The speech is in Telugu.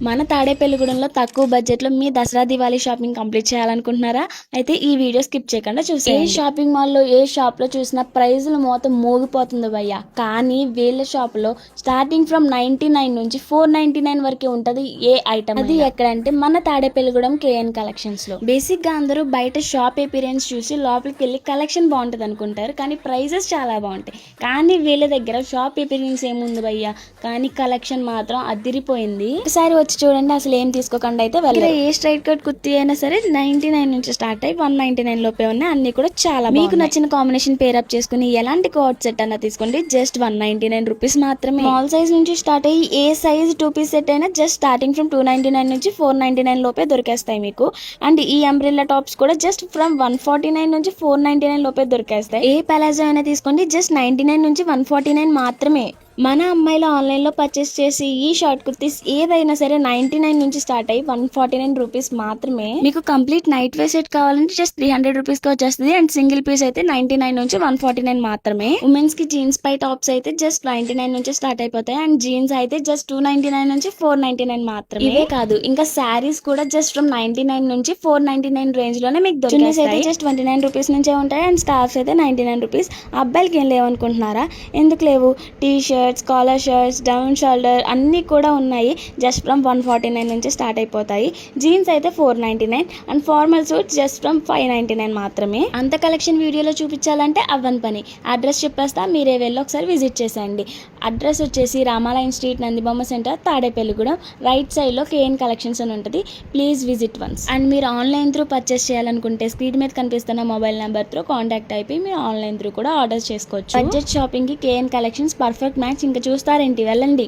మన తాడేపల్లిగూడెంలో తక్కువ బడ్జెట్లో మీ దసరా దివాళీ షాపింగ్ కంప్లీట్ చేయాలనుకుంటున్నారా? అయితే ఈ వీడియో స్కిప్ చేయకుండా చూసేయండి. ఏ షాపింగ్ మాల్లో ఏ షాప్లో చూసినా ప్రైజులు మొత్తం మోగిపోతుంది భయ్య. కానీ వీళ్ళ షాప్లో స్టార్టింగ్ ఫ్రమ్ 99 నుంచి 499 వరకే ఉంటుంది ఏ ఐటమ్. అది ఎక్కడంటే మన తాడేపల్లిగూడెం కేఎన్ కలెక్షన్స్ లో. బేసిక్ గా అందరూ బయట షాప్ ఎపీరియన్స్ చూసి లోపలికి వెళ్ళి కలెక్షన్ బాగుంటుంది అనుకుంటారు, కానీ ప్రైజెస్ చాలా బాగుంటాయి. కానీ వీళ్ళ దగ్గర షాప్ ఎపీరియన్స్ ఏముంది భయ్య, కానీ కలెక్షన్ మాత్రం అదిరిపోయింది. ఒకసారి వచ్చి చూడండి, అసలు ఏం తీసుకోకుండా అయితే వెళ్ళరు. ఏ స్ట్రైట్ కట్ కుర్తీ అయినా సరే 99 నుంచి స్టార్ట్ అయ్యి 199 లోపే ఉన్నాయి. అన్ని కూడా చాలా మీకు నచ్చిన కాంబినేషన్ పేరప్ చేసుకుని ఎలాంటి కోట్ సెట్ అన్న తీసుకోండి, జస్ట్ 199 రూపీస్ మాత్రమే. స్మాల్ సైజ్ నుంచి స్టార్ట్ అయ్యి ఏ సైజ్ 2 పీస్ సెట్ అయినా జస్ట్ స్టార్టింగ్ ఫ్రమ్ 299 నుంచి 499 లోపే దొరికేస్తాయి మీకు. అండ్ ఈ అంబ్రెల్లా టాప్స్ కూడా జస్ట్ ఫ్రమ్ 149 నుంచి 499 లోపే దొరికేస్తాయి. ఏ పలాజో అయినా తీసుకోండి, జస్ట్ 99 నుంచి 149 మాత్రమే. మన అమ్మాయిలు ఆన్లైన్లో పర్చేస్ చేసి ఈ షార్ట్ కుర్తీస్ ఏదైనా సరే 99 నుంచి స్టార్ట్ అయ్యి 149 రూపీస్ మాత్రమే. మీకు కంప్లీట్ నైట్ వేర్ సెట్ కావాలంటే జస్ట్ 300 రూపీస్కి వచ్చేస్తుంది. అండ్ సింగిల్ పీస్ అయితే 99 నుంచి 149 మాత్రమే. ఉమెన్స్ కి జీన్స్ పై టాప్స్ అయితే జస్ట్ 99 నుంచి స్టార్ట్ అయిపోతాయి. అండ్ జీన్స్ అయితే జస్ట్ 299 నుంచి 499 మాత్రమే. ఇవే కాదు, ఇంకా శారీస్ కూడా జస్ట్ ఫ్రమ్ 99 నుంచి 499 రేంజ్ లోనే మీకు దొరుకుతాయి. అయితే జస్ట్ 29 రూపీస్ నుంచే ఉంటాయి. అండ్ స్కార్ఫ్స్ అయితే 99 రూపీస్. అబ్బాయిలకి ఏం లేవనుకుంటున్నారా? ఎందుకు లేవు? T shirts, collar shirts, down shoulder అన్నీ కూడా ఉన్నాయి. జస్ట్ ఫ్రమ్ 149 నుంచి స్టార్ట్ అయిపోతాయి. జీన్స్ అయితే 499 and formal suits just from 599 మాత్రమే. అంత కలెక్షన్ వీడియోలో చూపించాలంటే అవ్వని పని. అడ్రస్ చెప్పేస్తా, మీరే వెళ్ళి ఒకసారి విజిట్ చేసేయండి. అడ్రస్ వచ్చేసి Ramalayam street, Nandibomma centre, Tadepalligudem. Right side లో కేఎన్ కలెక్షన్స్ అని ఉంటుంది. Please visit once. అండ్ మీరు ఆన్లైన్ త్రూ పర్చేస్ చేయాలనుకుంటే స్క్రీన్ మీద కనిపిస్తున్న మొబైల్ నెంబర్ తో కాంటాక్ట్ అయిపోయి మీరు ఆన్లైన్ త్రూ కూడా ఆర్డర్ చేసుకోవచ్చు. బడ్జెట్ షాపింగ్ కి కేఎన్ కలెక్షన్స్ పర్ఫెక్ట్ మ్యాచ్. ఇంకా చూస్తారేంటి, వెళ్ళండి.